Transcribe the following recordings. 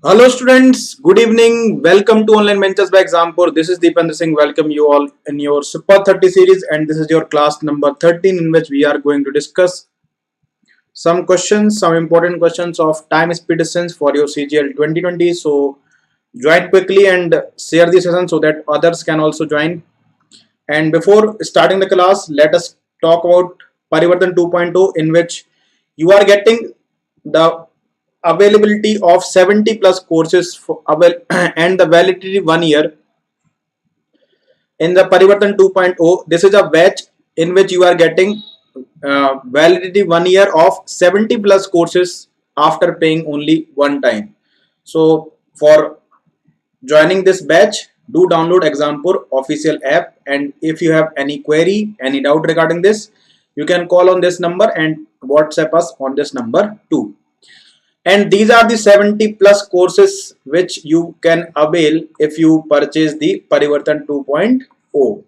Hello students, good evening. Welcome to Online Ventures by Exampur. This is Deependra Singh. Welcome you all in your Super 30 series, and this is your class number 13 in which we are going to discuss some questions, some important questions of time, speed, distance for your CGL 2020. So join quickly and share the session so that others can also join. And before starting the class, let us talk about Parivartan 2.0, in which you are getting the availability of 70 plus courses for and the validity 1 year in the Parivartan 2.0. This is a batch in which you are getting validity 1 year of 70 plus courses after paying only one time. So for joining this batch, do download Exampur official app, and if you have any query, any doubt regarding this, you can call on this number and WhatsApp us on this number too. And these are the 70 plus courses which you can avail if you purchase the Parivartan 2.0.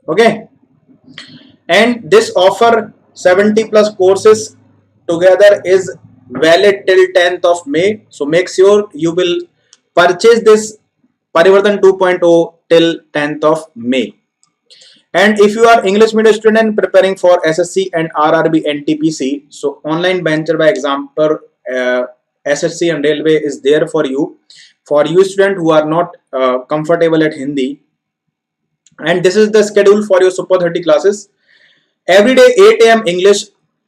Okay, and this offer 70 plus courses together is valid till 10th of May. So make sure you will purchase this Parivartan 2.0 till 10th of May. And if you are English medium student preparing for SSC and RRB NTPC, so online venture by Exampur SSC and railway is there for you. For you student who are not comfortable at Hindi, and this is the schedule for your Super 30 classes. Every day 8 a.m. English,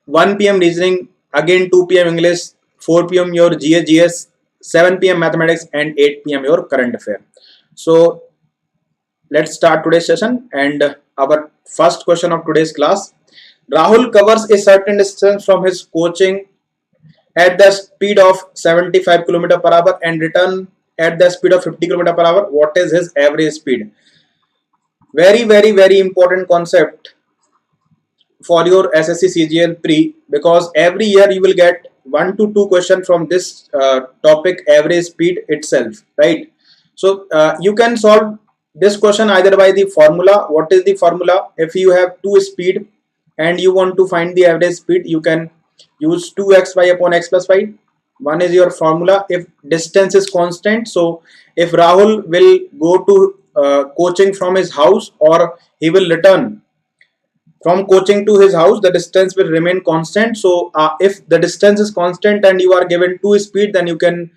1 p.m. reasoning, again 2 p.m. English, 4 p.m. your GS, 7 p.m. mathematics, and 8 p.m. your current affair. So let's start today's session, and our first question of today's class. Rahul covers a certain distance from his coaching at the speed of 75 km per hour and return at the speed of 50 km per hour. What is his average speed? Very important concept for your SSC CGL pre, because every year you will get 1 to 2 questions from this topic, average speed itself, right? So you can solve this question either by the formula. What is the formula? If you have 2 speed and you want to find the average speed, you can use 2xy upon x plus y. One is your formula if distance is constant. So if Rahul will go to coaching from his house, or he will return from coaching to his house, the distance will remain constant. So if the distance is constant and you are given 2 speed, then you can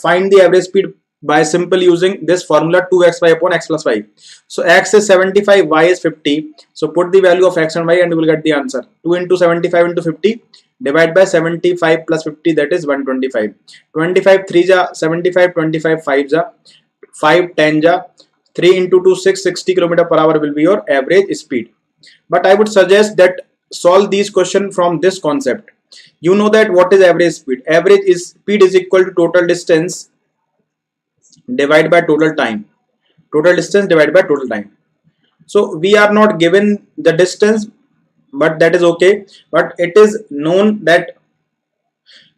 find the average speed by simply using this formula 2xy upon x plus y. So x is 75, y is 50. So put the value of x and y and you will get the answer. 2 into 75 into 50 divide by 75 plus 50, that is 125. 25 3 ja 75, 25 5 ja 5 10 ja 3 into 2 6, 60 km per hour will be your average speed. But I would suggest that solve these questions from this concept. You know that what is average speed? Average is speed is equal to total distance divided by total time. Total distance divided by total time. So we are not given the distance, but that is okay. But it is known that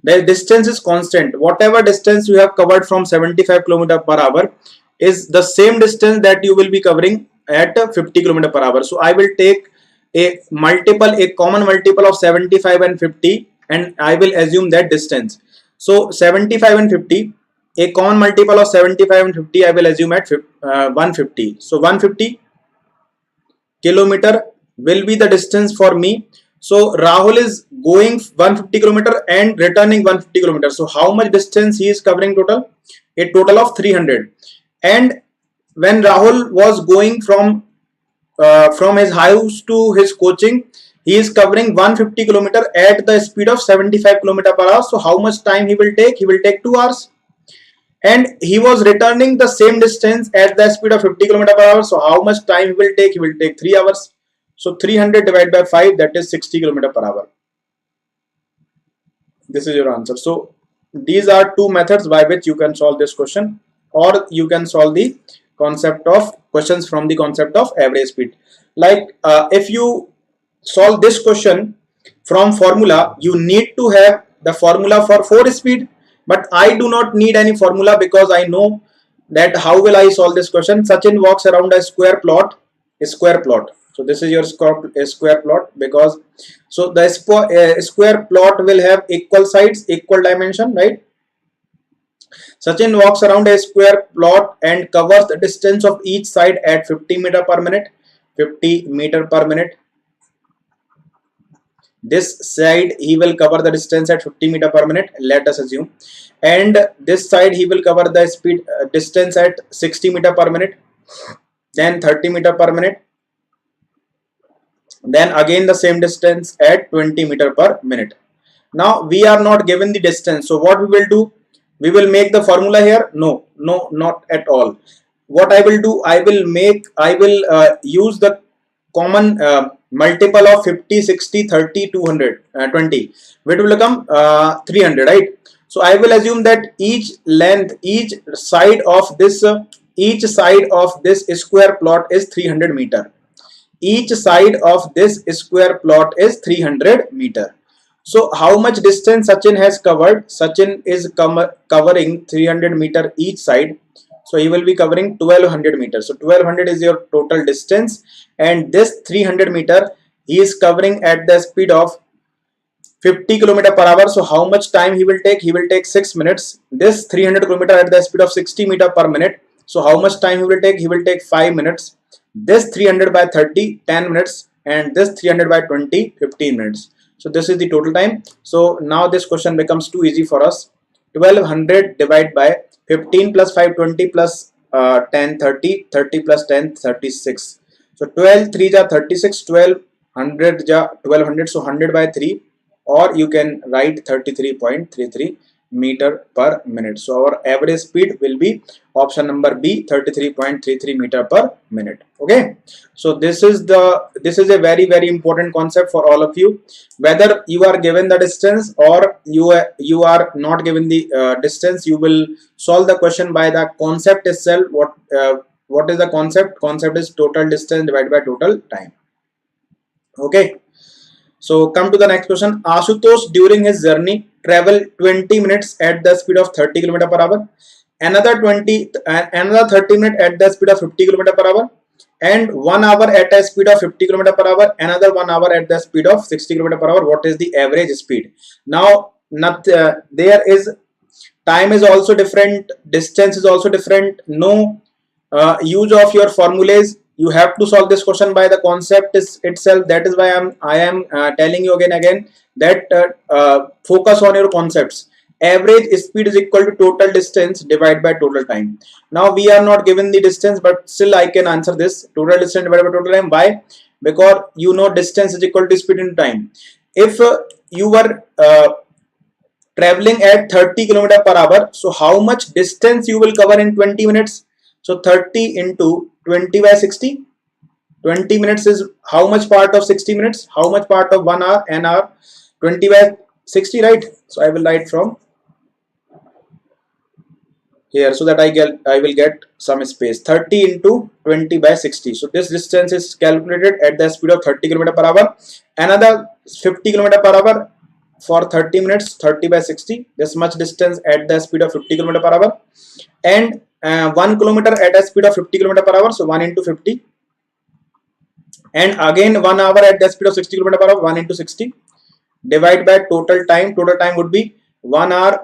the distance is constant. Whatever distance you have covered from 75 km per hour is the same distance that you will be covering at 50 km per hour. So I will take a common multiple of 75 and 50, and I will assume that distance. So 75 and 50, a common multiple of 75 and 50 I will assume at 150. So 150 kilometer will be the distance for me. So Rahul is going 150 kilometer and returning 150 kilometer. So how much distance he is covering total? A total of 300. And when Rahul was going from his house to his coaching, he is covering 150 kilometer at the speed of 75 km per hour. So how much time he will take? He will take 2 hours. And he was returning the same distance at the speed of 50 km per hour. So how much time he will take? He will take 3 hours. So 300 divided by 5, that is 60 km per hour. This is your answer. So these are 2 methods by which you can solve this question, or you can solve the concept of questions from the concept of average speed. Like if you solve this question from formula, you need to have the formula for 4 speed, but I do not need any formula because I know that how will I solve this question. Sachin walks around a square plot. So this is your square plot, because so the square plot will have equal sides, equal dimension, right? Sachin walks around a square plot and covers the distance of each side at 50 meter per minute. 50 meter per minute. This side he will cover the distance at 50 meter per minute, let us assume, and this side he will cover the speed distance at 60 meter per minute, then 30 meter per minute, then again the same distance at 20 meter per minute. Now we are not given the distance, so what we will do, we will make the formula here. No, not at all. What I will do, I will use the common multiple of 50, 60, 30, 200, 20, which will become 300, right? So I will assume that each length, each side of this square plot is 300 meter. Each side of this square plot is 300 meter. So how much distance Sachin has covered? Sachin is covering 300 meter each side. So he will be covering 1200 meters. So 1200 is your total distance, and this 300 meter he is covering at the speed of 50 km per hour. So how much time he will take? He will take 6 minutes. This 300 km at the speed of 60 meter per minute. So how much time he will take? He will take 5 minutes. This 300 by 30, 10 minutes, and this 300 by 20, 15 minutes. So this is the total time. So now this question becomes too easy for us. 1200 divided by 15 plus 5, 20 plus 10, 30, 30 plus 10, 36. So 12 3 ja 36, 1200 ja 1200, so 100 by 3, or you can write 33.33 meter per minute. So our average speed will be option number B, 33.33 meter per minute. Okay, so this is a very important concept for all of you. Whether you are given the distance or you are not given the distance, you will solve the question by the concept itself. What is the concept? Concept is total distance divided by total time. Okay, so come to the next question. Ashutosh during his journey travel 20 minutes at the speed of 30 km per hour, another 30 minutes at the speed of 50 km per hour, and 1 hour at a speed of 50 km per hour, another 1 hour at the speed of 60 km per hour. What is the average speed? Now there is time is also different, distance is also different. No use of your formulas. You have to solve this question by the concept itself. That is why I am telling you again that focus on your concepts. Average speed is equal to total distance divided by total time. Now we are not given the distance, but still I can answer this. Total distance divided by total time. Why? Because you know distance is equal to speed into time. If you were traveling at 30 km per hour, so how much distance you will cover in 20 minutes? So 30 into 20 by 60. 20 minutes is how much part of 60 minutes? How much part of 1 hour? An hour. 20 by 60, right? So I will write from here so that I will get some space. 30 into 20 by 60. So this distance is calculated at the speed of 30 km per hour. Another 50 km per hour for 30 minutes. 30 by 60. This much distance at the speed of 50 km per hour. And 1 kilometer at a speed of 50 km per hour. So 1 into 50. And again 1 hour at the speed of 60 km per hour. 1 into 60. Divide by total time. Total time would be 1 hour,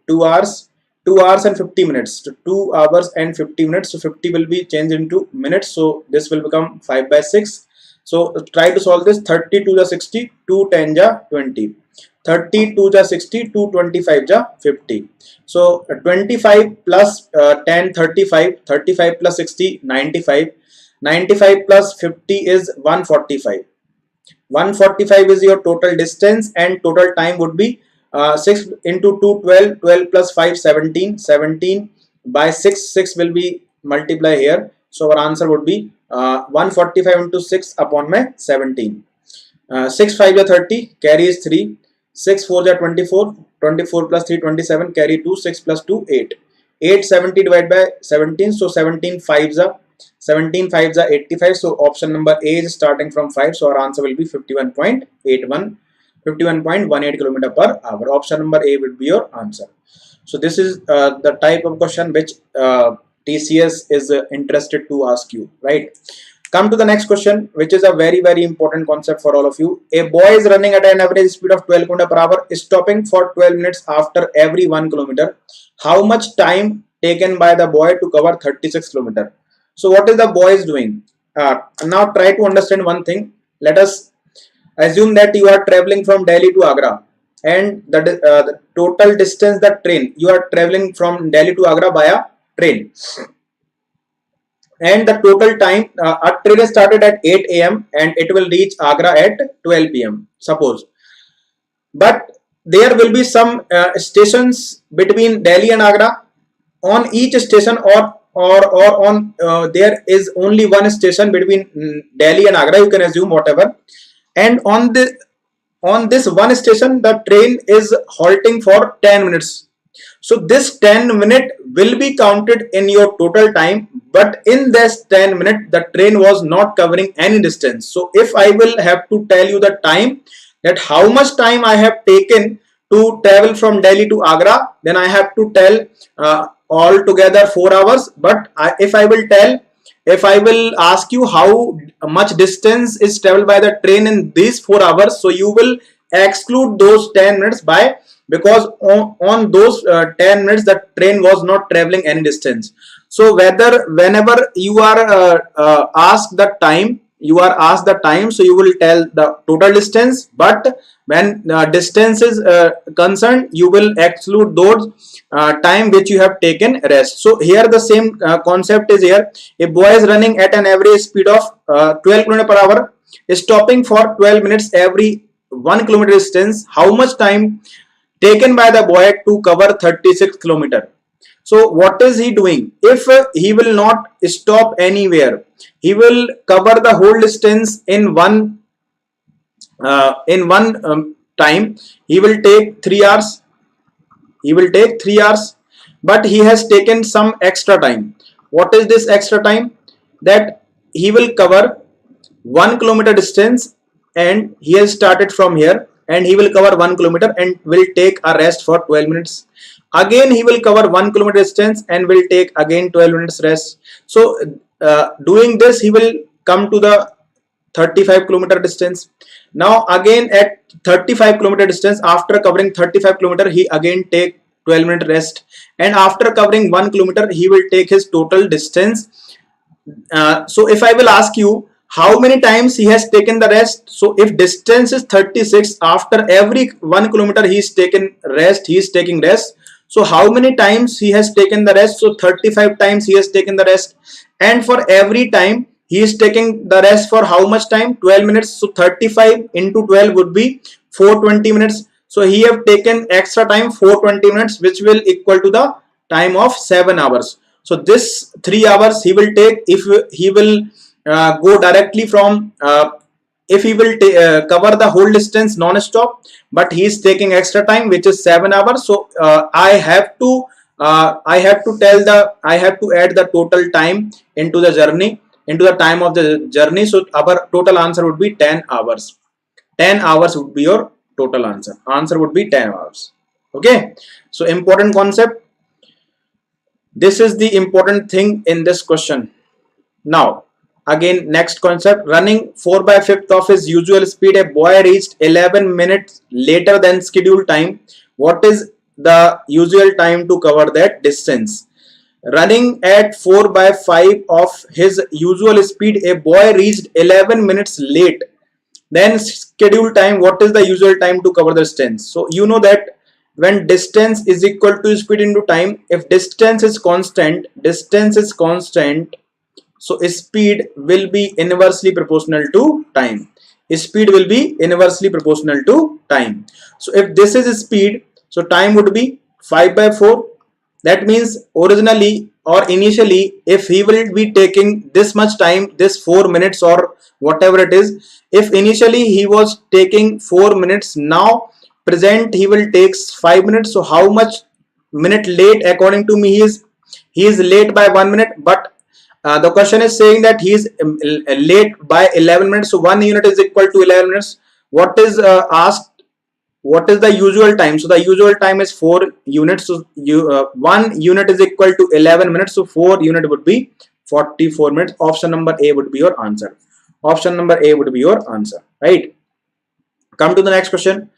2 hours, 2 hours and 50 minutes. So 2 hours and 50 minutes. So 50 will be changed into minutes. So this will become 5 by 6. So try to solve this. 30 to the 60, 2 10 ja 20. 30 to the 60, 2 25 ja 50. So 25 plus 10, 35, 35 plus 60, 95. 95 plus 50 is 145. 145 is your total distance, and total time would be 6 into 2 12, 12 plus 5 17, 17 by 6, 6 will be multiply here. So our answer would be 145 into 6 upon my 17. 6 5 is 30, carry is 3, 6 4 is 24, 24 plus 3 27, carry 2, 6 plus 2 8. 8 70 divided by 17, so 17 5s are 17 5s are 85. So option number A is starting from 5. So our answer will be 51.81, 51.18 km per hour. Option number A would be your answer. So this is the type of question which TCS is interested to ask you, right? Come to the next question, which is a very important concept for all of you. A boy is running at an average speed of 12 km per hour, stopping for 12 minutes after every 1 kilometer. How much time taken by the boy to cover 36 km? So what is the boy is doing? Now try to understand one thing. Let us assume that you are traveling from Delhi to Agra, and the total distance, the train, you are traveling from Delhi to Agra via train, and the total time, a train started at 8 a.m. and it will reach Agra at 12 p.m. suppose. But there will be some stations between Delhi and Agra. On each station, or on there is only one station between Delhi and Agra, you can assume whatever. And on this one station, the train is halting for 10 minutes. So this 10 minute will be counted in your total time, but in this 10 minute the train was not covering any distance. So if I will have to tell you the time, that how much time I have taken to travel from Delhi to Agra, then I have to tell altogether 4 hours. But if I will ask you how much distance is traveled by the train in these 4 hours, so you will exclude those 10 minutes by, because on those 10 minutes the train was not traveling any distance. So whenever you are asked the time, so you will tell the total distance, but when distance is concerned, you will exclude those time which you have taken rest. So here the same concept is here. A boy is running at an average speed of 12 km per hour, stopping for 12 minutes every 1 kilometer distance. How much time taken by the boy to cover 36 km? So what is he doing? If he will not stop anywhere, he will cover the whole distance in one time. He will take 3 hours. But he has taken some extra time. What is this extra time? That he will cover 1 kilometer distance, and he has started from here, and he will cover 1 kilometer and will take a rest for 12 minutes. Again he will cover 1 kilometer distance and will take again 12 minutes rest. So doing this, he will come to the 35 kilometer distance. Now again at 35 kilometer distance, after covering 35 kilometer, he again take 12-minute rest, and after covering 1 kilometer, he will take his total distance. So if I will ask you how many times he has taken the rest, so if distance is 36, after every 1 kilometer he is taking rest. So how many times he has taken the rest? So 35 times he has taken the rest, and for every time he is taking the rest for how much time? 12 minutes. So 35 into 12 would be 420 minutes. So he have taken extra time 420 minutes, which will equal to the time of 7 hours. So this 3 hours he will take if he will go directly from if he will cover the whole distance non-stop, but he is taking extra time, which is 7 hours. So I have to add the total time into the journey, into the time of the journey. So our total answer would be 10 hours. 10 hours would be your total answer. Answer would be 10 hours. Okay. So important concept. This is the important thing in this question. Now, again, next concept. Running 4/5 of his usual speed, a boy reached 11 minutes later than scheduled time. What is the usual time to cover that distance? Running at 4/5 of his usual speed, a boy reached 11 minutes late then scheduled time. What is the usual time to cover the distance? So you know that when distance is equal to speed into time, if distance is constant, so speed will be inversely proportional to time. Speed will be inversely proportional to time. So if this is speed, so time would be 5/4. That means originally or initially, if he will be taking this much time, this 4 minutes or whatever it is, if initially he was taking 4 minutes, now present he will take 5 minutes. So how much minute late? According to me, he is late by 1 minute, but the question is saying that he is late by 11 minutes. So 1 unit is equal to 11 minutes. What is asked? What is the usual time? So the usual time is 4 units. So 1 unit is equal to 11 minutes. So 4 unit would be 44 minutes. Option number A would be your answer. Option number A would be your answer, right? Come to the next question.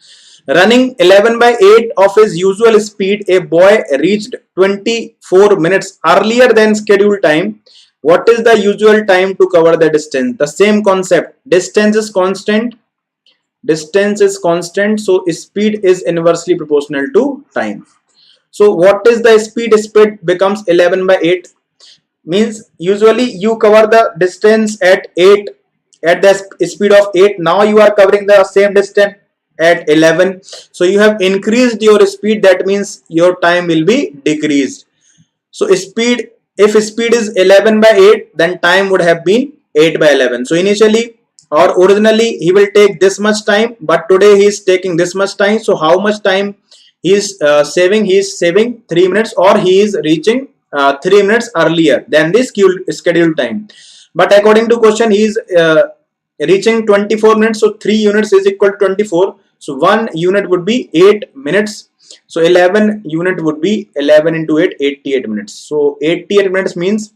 Running 11 by 8 of his usual speed, a boy reached 24 minutes earlier than scheduled time. What is the usual time to cover the distance? The same concept. Distance is constant. Distance is constant, so speed is inversely proportional to time. So what is the speed? Speed becomes 11 by 8. Means usually you cover the distance at 8 at the speed of 8. Now you are covering the same distance at 11, so you have increased your speed. That means your time will be decreased. So speed, if speed is 11 by 8, then time would have been 8 by 11. So initially or originally he will take this much time, but today he is taking this much time. So how much time he is saving? He is saving 3 minutes, or he is reaching 3 minutes earlier than the scheduled time. But according to question, he is reaching 24 minutes. So 3 units is equal to 24. So 1 unit would be 8 minutes. So 11 unit would be 11 into 8, 88 minutes. So 88 minutes means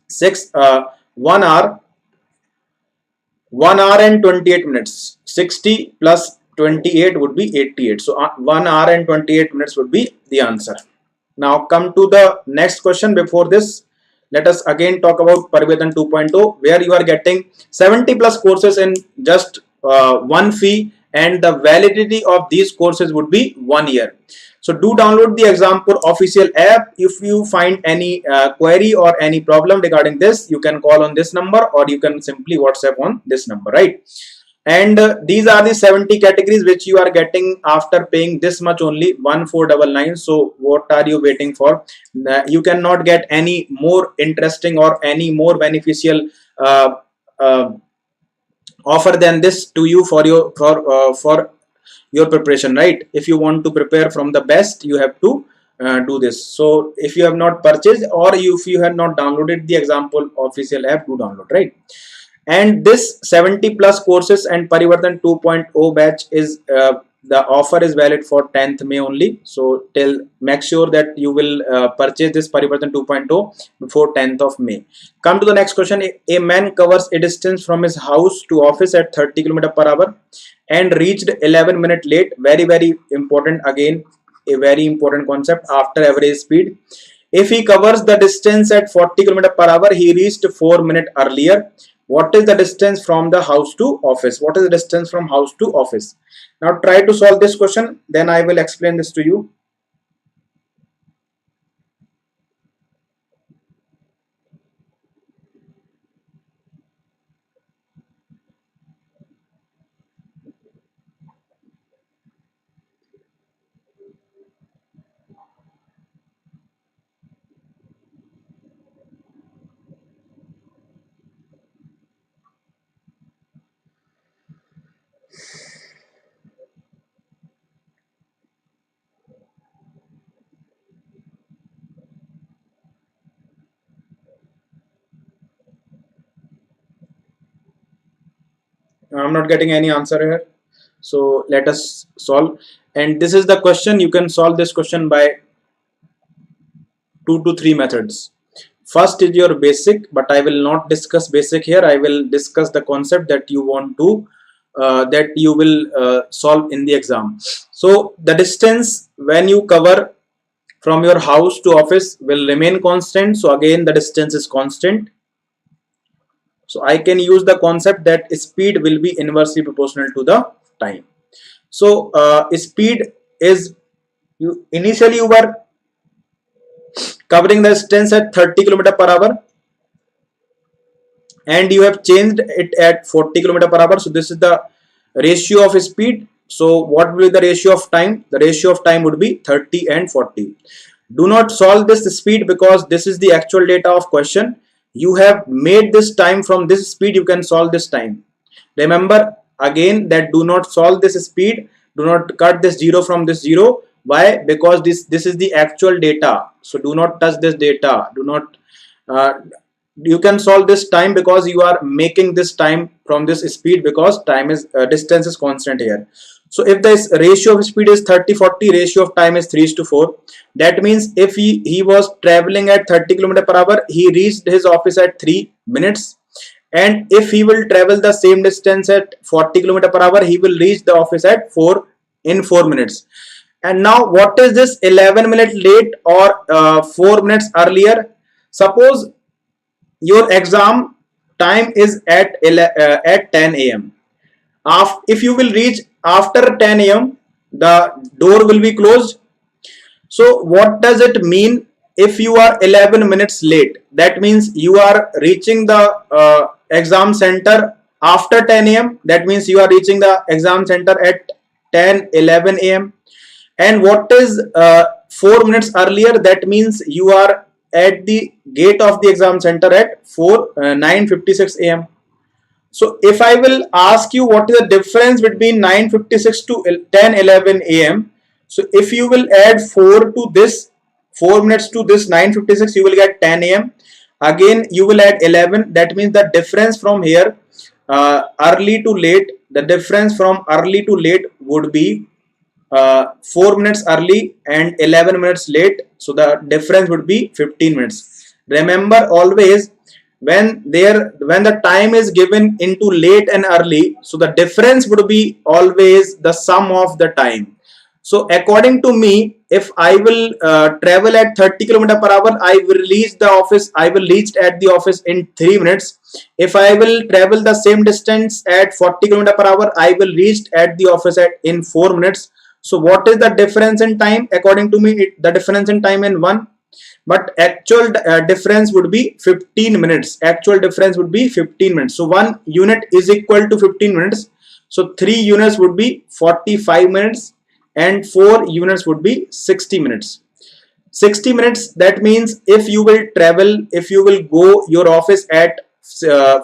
1 hour, 1 hour and 28 minutes. 60 plus 28 would be 88. So 1 hour and 28 minutes would be the answer. Now come to the next question. Before this, let us again talk about Parivartan 2.0, where you are getting 70 plus courses in just one fee, and the validity of these courses would be 1 year. So do download the Exampur official app. If you find any query or any problem regarding this, you can call on this number, or you can simply WhatsApp on this number, right? And these are the 70 categories which you are getting after paying this much only, 1499. So what are you waiting for? You cannot get any more interesting or any more beneficial offer than this to you for your preparation, right? If you want to prepare from the best, you have to do this. So if you have not purchased, or if you have not downloaded the Exampur official app, do download, right? And this 70 plus courses and Parivartan 2.0 batch is the offer is valid for 10th May only. So make sure that you will purchase this Parivartan 2.0 before 10th of May. Come to the next question. A man covers a distance from his house to office at 30 km per hour and reached 11 minutes late. Very, very important. Again, a very important concept after average speed. If he covers the distance at 40 km per hour, he reached 4 minutes earlier. What is the distance from the house to office? What is the distance from house to office? Now try to solve this question, then I will explain this to you. I'm not getting any answer here. So let us solve. And this is the question. You can solve this question by 2 to 3 methods. First is your basic, but I will not discuss basic here. I will discuss the concept that you want to that you will solve in the exam. So the distance when you cover from your house to office will remain constant. So again the distance is constant. So I can use the concept that speed will be inversely proportional to the time. So speed is, initially you were covering the distance at 30 km per hour and you have changed it at 40 km per hour. So this is the ratio of speed. So what will be the ratio of time? The ratio of time would be 30 and 40. Do not solve this speed because this is the actual data of question. You have made this time from this speed, you can solve this time. Remember again that do not solve this speed, do not cut this 0 from this 0. Why? Because this is the actual data. So do not touch this data. Do not you can solve this time because you are making this time from this speed, because time is distance is constant here. So if the ratio of speed is 30-40, ratio of time is 3:4. That means if he was traveling at 30 km per hour, he reached his office at 3 minutes. And if he will travel the same distance at 40 km per hour, he will reach the office at 4 minutes. And now what is this 11 minutes late or 4 minutes earlier? Suppose your exam time is at 10 a.m. If you will reach after 10 a.m., the door will be closed. So what does it mean if you are 11 minutes late? That means you are reaching the exam center after 10 a.m. That means you are reaching the exam center at 10:11 a.m. And what is 4 minutes earlier? That means you are at the gate of the exam center at 9:56 a.m. So if I will ask you what is the difference between 9:56 to 10:11 a.m. So if you will add 4 to this 4 minutes to this 9:56, you will get 10 a.m. Again you will add 11. That means the difference from here early to late, the difference from early to late would be 4 minutes early and 11 minutes late. So the difference would be 15 minutes. Remember always, when the time is given into late and early, so the difference would be always the sum of the time. So according to me, if I will travel at 30 km per hour, I will reach at the office in 3 minutes. If I will travel the same distance at 40 km per hour, I will reach at the office in 4 minutes. So what is the difference in time? According to me, the difference in time in 1, but actual difference would be 15 minutes. Actual difference would be 15 minutes. So 1 unit is equal to 15 minutes. So 3 units would be 45 minutes and 4 units would be 60 minutes. 60 minutes, that means if you will go your office at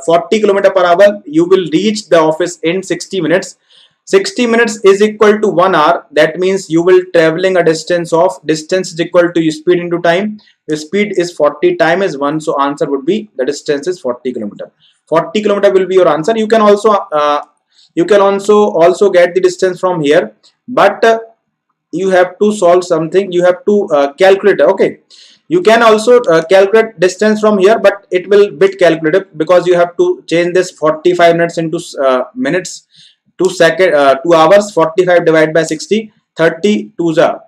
40 km per hour, you will reach the office in 60 minutes. 60 minutes is equal to 1 hour. That means you will traveling a distance is equal to speed into time. The speed is 40, time is 1. So answer would be the distance is 40 km. 40 km will be your answer. You can also get the distance from here, but you have to solve something. You have to calculate. Okay, you can also calculate distance from here, but it will bit calculative because you have to change this 45 minutes into minutes. 2 hours, 45 divided by 60, 30 2s are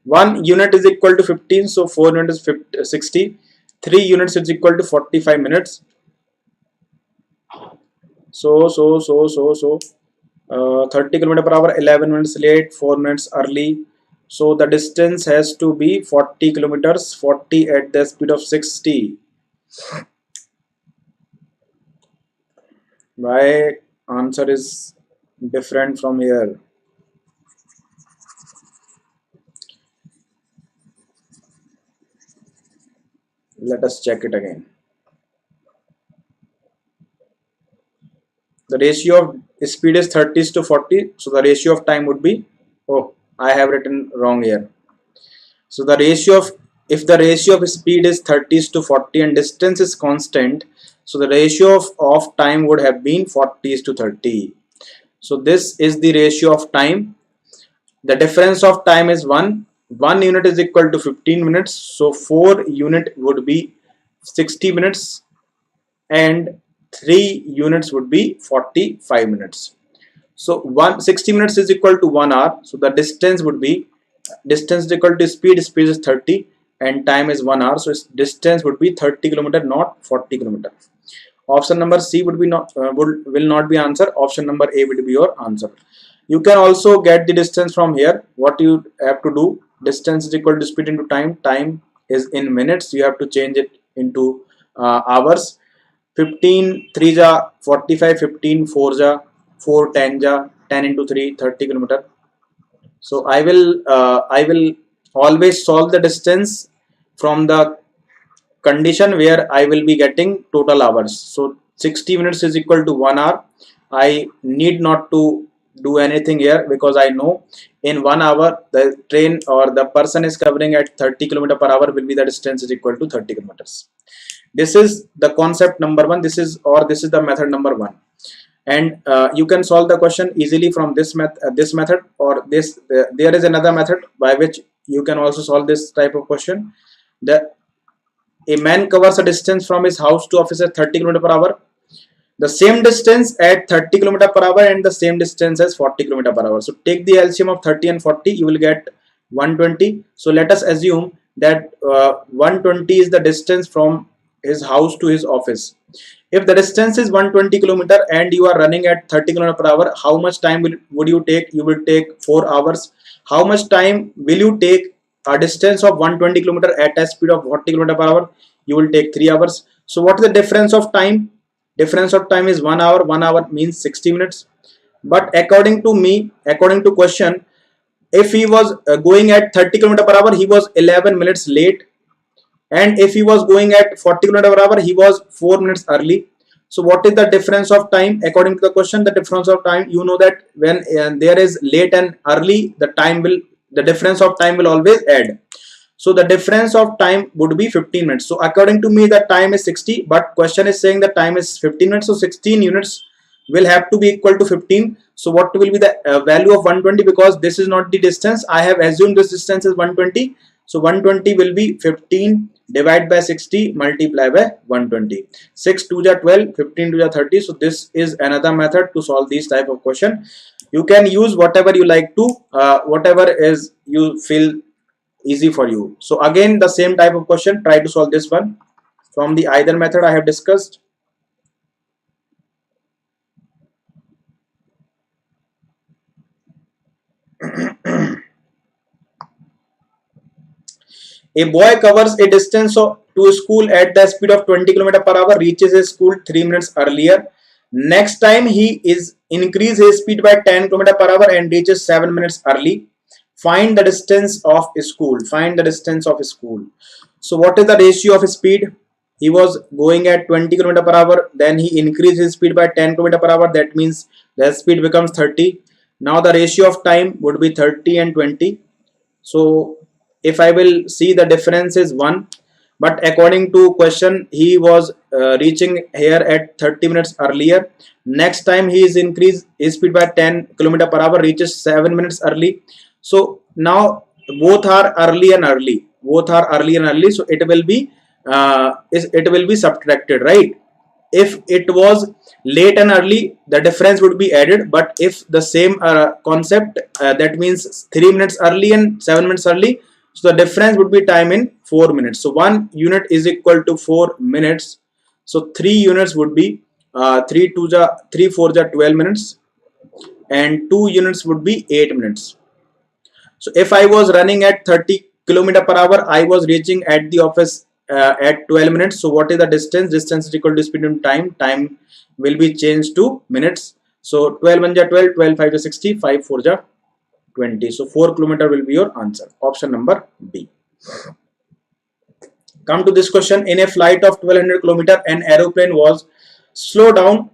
1 unit is equal to 15. So 4 units is 60. 3 units is equal to 45 minutes. So 30 km per hour, 11 minutes late, 4 minutes early. So the distance has to be 40 kilometers, 40 at the speed of 60. My answer is different from here. Let us check it again. The ratio of speed is 30:40. So the ratio of time would be, oh, I have written wrong here. So the ratio of, if the ratio of speed is 30:40 and distance is constant, so the ratio of time would have been 40:30. So this is the ratio of time. The difference of time is 1. 1 unit is equal to 15 minutes. So 4 unit would be 60 minutes and 3 units would be 45 minutes. So 60 minutes is equal to 1 hour. So the distance would be, distance is equal to speed is 30 and time is 1 hour. So distance would be 30 km, not 40 km. Option number C would be will not be answer. Option number A would be your answer. You can also get the distance from here. What you have to do, distance is equal to speed into time. Time is in minutes. You have to change it into hours. 15 3 ja 45, 15 4 ja 4 10 ja 10 into 3 30 km. So I will always solve the distance from the condition where I will be getting total hours. So 60 minutes is equal to 1 hour. I need not to do anything here, because I know in 1 hour the train or the person is covering at 30 km per hour will be the distance is equal to 30 kilometers. This is the concept number one. This is the method number one, and you can solve the question easily from this method, or this there is another method by which you can also solve this type of question. A man covers a distance from his house to office at 30 km per hour. The same distance at 30 km per hour and the same distance as 40 km per hour. So take the LCM of 30 and 40, you will get 120. So let us assume that 120 is the distance from his house to his office. If the distance is 120 km and you are running at 30 km per hour, how much time would you take? You will take 4 hours. How much time will you take a distance of 120 km at a speed of 40 km per hour? You will take 3 hours. So what is the difference of time? Difference of time is 1 hour. 1 hour means 60 minutes. But according to me, according to question, if he was going at 30 km per hour, he was 11 minutes late. And if he was going at 40 km per hour, he was 4 minutes early. So what is the difference of time? According to the question, the difference of time, you know that when there is late and early, the difference of time will always add. So the difference of time would be 15 minutes. So according to me, the time is 60, but question is saying the time is 15 minutes. So 16 units will have to be equal to 15. So what will be the value of 120? Because this is not the distance. I have assumed this distance is 120. So 120 will be 15 divided by 60 multiply by 120. 6 2 ja 12, 15 2 ja 30. So this is another method to solve these type of question. You can use whatever you like to, whatever is you feel easy for you. So again, the same type of question, try to solve this one from the either method I have discussed. A boy covers a distance to school at the speed of 20 km per hour, reaches his school 3 minutes earlier. Next time he is increase his speed by 10 km per hour and reaches 7 minutes early. Find the distance of school. Find the distance of school. So what is the ratio of speed? He was going at 20 km per hour. Then he increased his speed by 10 km per hour. That means the speed becomes 30. Now the ratio of time would be 30 and 20. So if I will see, the difference is 1. But according to question, he was reaching here at 30 minutes earlier. Next time he is increased his speed by 10 km per hour, reaches 7 minutes early. So now both are early and early. Both are early and early. So it will be subtracted, right? If it was late and early, the difference would be added. But if the same concept, that means 3 minutes early and 7 minutes early, so the difference would be time in 4 minutes. So 1 unit is equal to 4 minutes. So 3 units would be 3 4 ja 12 minutes, and 2 units would be 8 minutes. So if I was running at 30 km per hour, I was reaching at the office at 12 minutes. So what is the distance? Distance is equal to speed into time. Time will be changed to minutes. So 12 1 ja 12, 12 5 ja 60, 5 4 ja 20. So 4 km will be your answer. Option number B. Come to this question. In a flight of 1200 km, an aeroplane was slowed down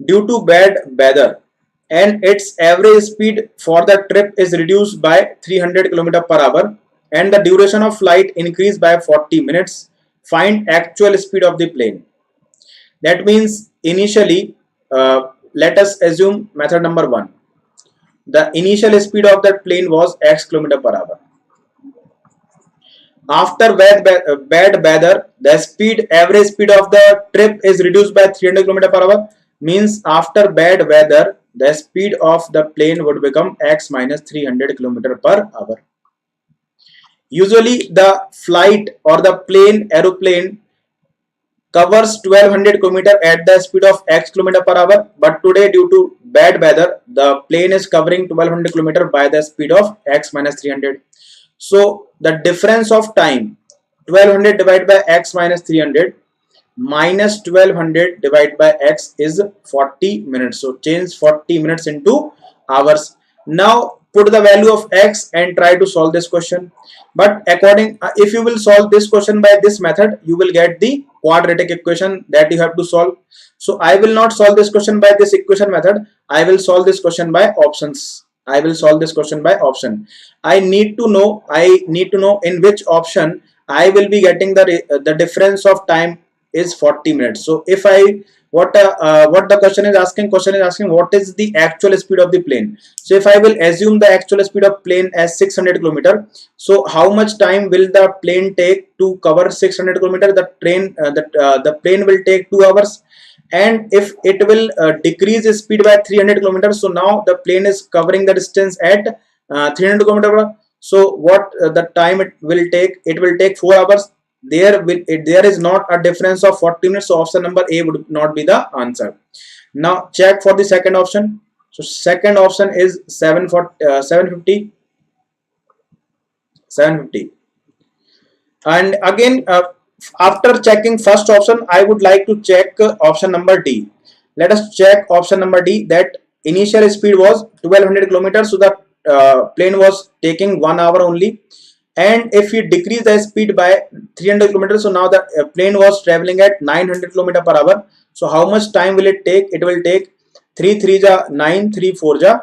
due to bad weather, and its average speed for the trip is reduced by 300 km per hour, and the duration of flight increased by 40 minutes. Find actual speed of the plane. That means initially, let us assume method number 1. The initial speed of that plane was x km per hour. After bad weather, the average speed of the trip is reduced by 300 km per hour. Means after bad weather, the speed of the plane would become x minus 300 km per hour. Usually the flight or the aeroplane covers 1200 km at the speed of x km per hour, but today due to bad weather, the plane is covering 1200 km by the speed of x minus 300. So the difference of time, 1200 divided by x minus 300 minus 1200 divided by x is 40 minutes. So change 40 minutes into hours. Now put the value of x and try to solve this question. But if you will solve this question by this method, you will get the quadratic equation that you have to solve. So I will not solve this question by this equation method. I will solve this question by options. I will solve this question by option. I need to know in which option I will be getting the difference of time is 40 minutes. So if I what the question is asking, what is the actual speed of the plane. So if I will assume the actual speed of plane as 600 km, so how much time will the plane take to cover 600 km? The plane will take 2 hours. And if it will decrease its speed by 300 kilometers, so now the plane is covering the distance at 300 kilometers. So what the time it will take? It will take 4 hours. There is not a difference of 40 minutes, so option number A would not be the answer. Now check for the second option. So second option is 750. And again, after checking first option, I would like to check option number D. Let us check option number D, that initial speed was 1200 kilometers, so the plane was taking 1 hour only. And if we decrease the speed by 300 kilometers, so now the plane was traveling at 900 kilometers per hour. So how much time will it take? It will take 3 3 ja 9, 3 4 ja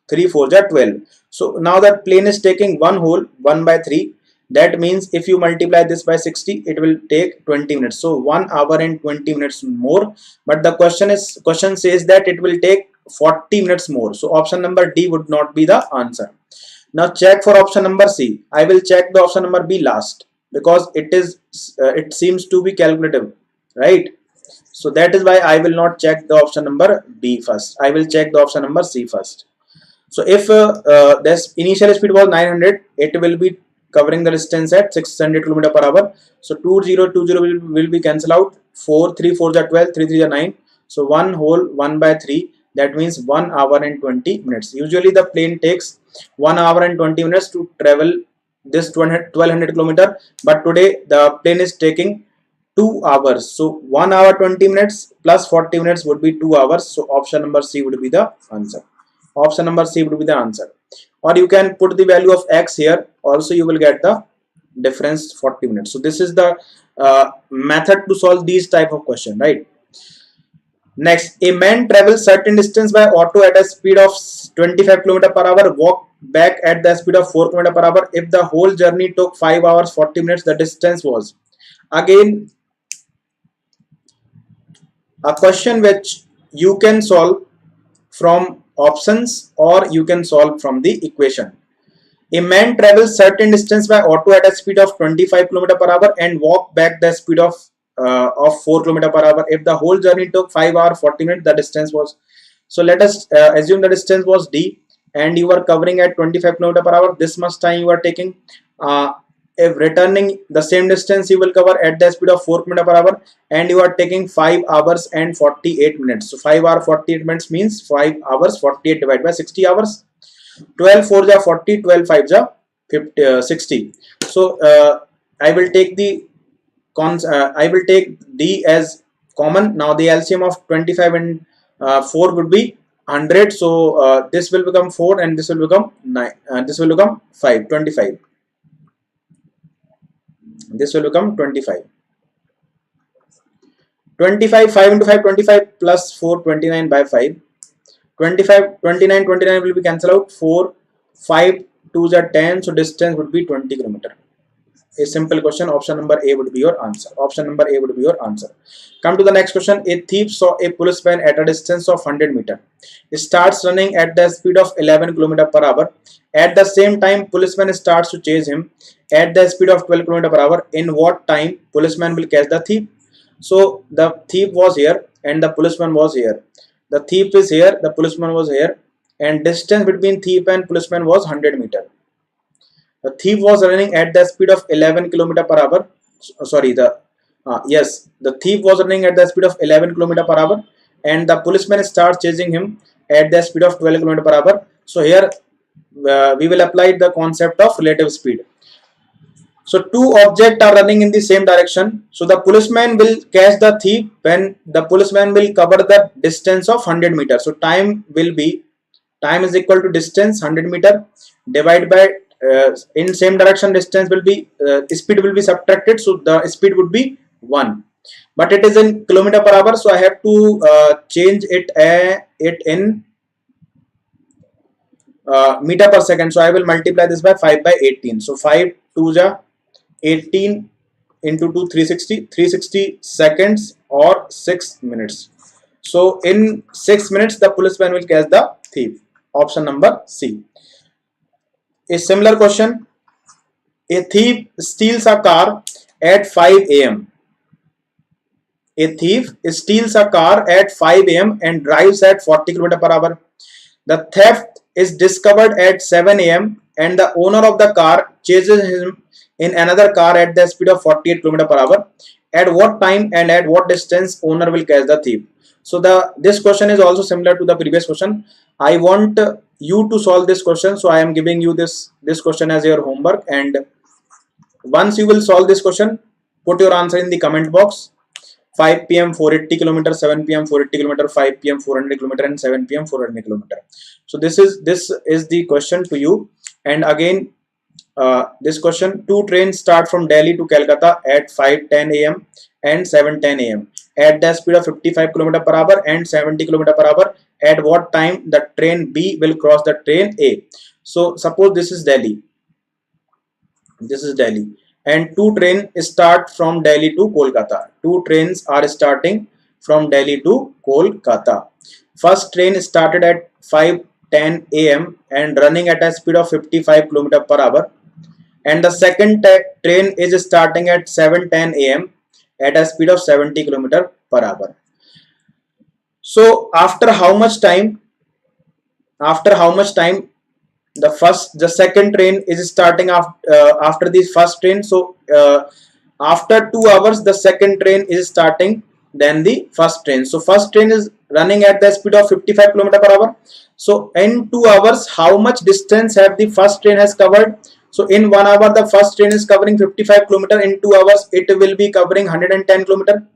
12. So now that plane is taking one whole 1 by 3. That means if you multiply this by 60, it will take 20 minutes. So 1 hour and 20 minutes more. But the question says that it will take 40 minutes more. So option number D would not be the answer. Now check for option number C. I will check the option number B last, because it seems to be calculative, right? So that is why I will not check the option number B first. I will check the option number C first. So if this initial speed was 900, it will be covering the distance at 600 km per hour. So 2020 will be cancelled out. 4 3 4 are 12, 3 3 are 9. So 1 whole 1 by 3. That means 1 hour and 20 minutes. Usually the plane takes 1 hour and 20 minutes to travel this 1200 km. But today the plane is taking 2 hours. So 1 hour 20 minutes plus 40 minutes would be 2 hours. So option number C would be the answer. Option number C would be the answer. Or you can put the value of X here. Also you will get the difference 40 minutes. So this is the method to solve these type of question, right? Next, a man travels certain distance by auto at a speed of 25 km per hour, walk back at the speed of 4 km per hour. If the whole journey took 5 hours 40 minutes, the distance was. Again, a question which you can solve from options or you can solve from the equation. A man travels certain distance by auto at a speed of 25 km per hour and walk back the speed of 4 km per hour. If the whole journey took 5 hours 40 minutes, the distance was. So let us assume the distance was D and you are covering at 25 km per hour. This much time you are taking. If returning the same distance, you will cover at the speed of 4 km per hour and you are taking 5 hours and 48 minutes. So 5 hours 48 minutes means 5 hours 48 divided by 60 hours. 12 4 ja 40, 12 5 ja 50, 60. So I will take D as common. Now the LCM of 25 and 4 would be 100. So this will become 4 and this will become 9. This will become 5. 25. This will become 25. 25 5 into 5 25 plus 4 29 by 5. 25 29 29 will be cancelled out. 4 5 2s are 10. So distance would be 20 km. A simple question. Option number A would be your answer. Option number A would be your answer. Come to the next question. A thief saw a policeman at a distance of 100 meters. He starts running at the speed of 11 km per hour. At the same time, policeman starts to chase him at the speed of 12 km per hour. In what time policeman will catch the thief? So the thief was here and the policeman was here. The thief is here, the policeman was here, and distance between thief and policeman was 100 meters. The thief was running at the speed of 11 km per hour. The thief was running at the speed of 11 km per hour, and the policeman starts chasing him at the speed of 12 km per hour. So here we will apply the concept of relative speed. So two objects are running in the same direction. So the policeman will catch the thief when the policeman will cover the distance of 100 meters. So time is equal to distance 100 meter divided by in same direction distance will be speed will be subtracted. So the speed would be 1. but it is in kilometer per hour, so I have to change it in meter per second. So I will multiply this by 5 by 18. So 5 2 ja 18 into 2 360 seconds or 6 minutes. So in 6 minutes the policeman will catch the thief. Option number C. A similar question: a thief steals a car at 5 a.m. A thief steals a car at 5 a.m. and drives at 40 km per hour. The theft is discovered at 7 a.m. and the owner of the car chases him in another car at the speed of 48 km per hour. At what time and at what distance owner will catch the thief? So this question is also similar to the previous question. I want you to solve this question, so I am giving you this question as your homework, and once you will solve this question, put your answer in the comment box. 5 p.m. 480 km, 7 p.m. 480 km, 5 p.m. 400 km, and 7 p.m. 400 km. So this is the question to you. And again, this question: two trains start from Delhi to Calcutta at 5:10 a.m. and 7:10 a.m. at the speed of 55 km per hour and 70 km per hour. At what time the train B will cross the train A? So suppose this is Delhi. This is Delhi, and two trains start from Delhi to Kolkata. Two trains are starting from Delhi to Kolkata. First train started at 5:10 a.m. and running at a speed of 55 km per hour, and the second train is starting at 7:10 a.m. at a speed of 70 km per hour. So after how much time? After how much time the second train is starting after the first train? So after 2 hours the second train is starting than the first train. So first train is running at the speed of 55 km per hour. So in 2 hours how much distance have the first train has covered? So in 1 hour the first train is covering 55 km. In 2 hours it will be covering 110 km.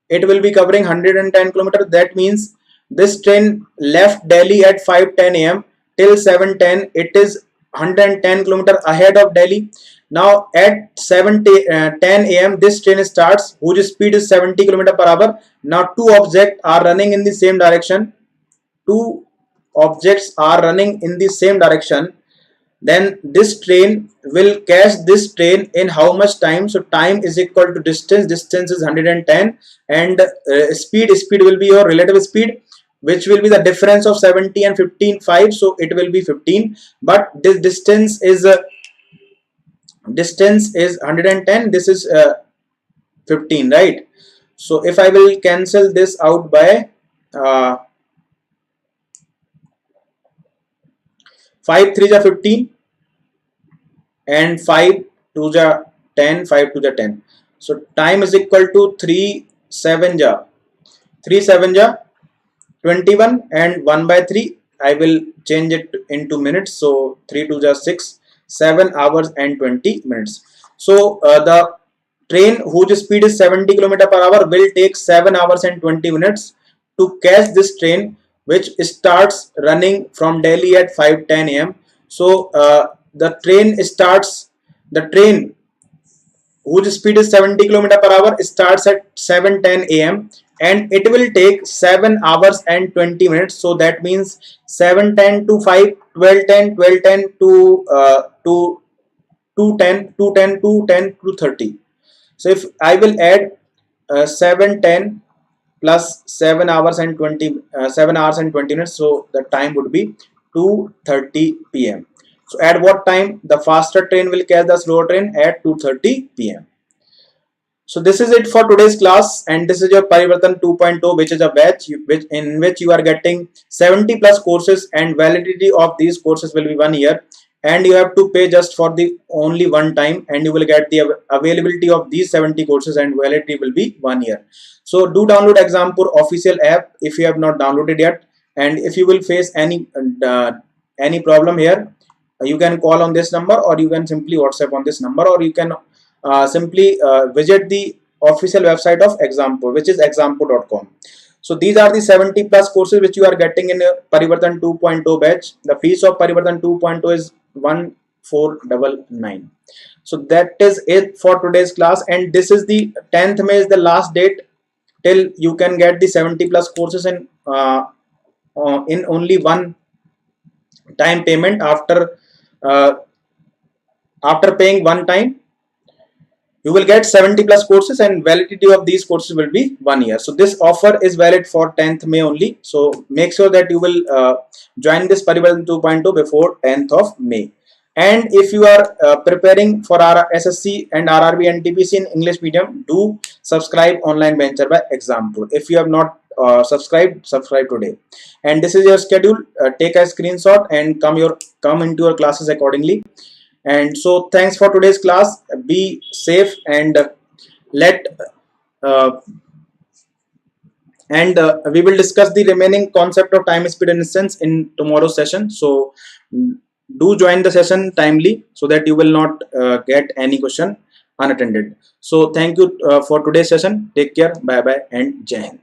It will be covering 110 km. That means this train left Delhi at 5:10 a.m. till 7:10. It is 110 km ahead of Delhi. Now at 10 a.m. this train starts, whose speed is 70 km per hour. Now two objects are running in the same direction. Two objects are running in the same direction. Then this train will catch this train in how much time? So time is equal to distance. Distance is 110, and speed will be your relative speed, which will be the difference of 70 and 15, 5. So it will be 15, but this distance is 110. This is 15, right? So if I will cancel this out by 5 3 ja 15 and 5 2 ja 10, 5 2 ja 10. So time is equal to 3 7 ja 21, and 1 by 3 I will change it into minutes. So 3 2 ja 6, 7 hours and 20 minutes. So the train whose speed is 70 km per hour will take 7 hours and 20 minutes to catch this train, which starts running from Delhi at 5:10 a.m. So the train whose speed is 70 km per hour starts at 7:10 a.m. and it will take 7 hours and 20 minutes. So that means 7:10 to 5, 12:10, 12:10 to 2:10, 2:10 to 10 to 30. So if I will add 7:10 plus 7 hours and 20 minutes, so the time would be 2:30 p.m. So at what time the faster train will catch the slower train? At 2:30 p.m. So this is it for today's class, and this is your Parivartan 2.0, which is a batch in which you are getting 70 plus courses, and validity of these courses will be 1 year, and you have to pay just for the only one time, and you will get the availability of these 70 courses, and validity will be 1 year. So do download Exampur official app if you have not downloaded yet, and if you will face any problem here, you can call on this number, or you can simply WhatsApp on this number, or you can simply visit the official website of Exampur, which is exampur.com. So these are the 70 plus courses which you are getting in a Parivartan 2.0 batch. The fees of Parivartan 2.0 is 499. So that is it for today's class, and this is the 10th May is the last date till you can get the 70 plus courses in only one time payment. Uh, After paying one time, you will get 70 plus courses, and validity of these courses will be 1 year. So this offer is valid for 10th May only. So make sure that you will join this Parivartan 2.0 before 10th of May. And if you are preparing for our SSC and RRB and TPC in English medium, do subscribe online venture by example. If you have not subscribe today. And this is your schedule. Take a screenshot and come into your classes accordingly. And so thanks for today's class. Be safe, and let uh, we will discuss the remaining concept of time, speed and distance in tomorrow's session. So do join the session timely so that you will not get any question unattended. So thank you for today's session. Take care. Bye bye and Jai Hind.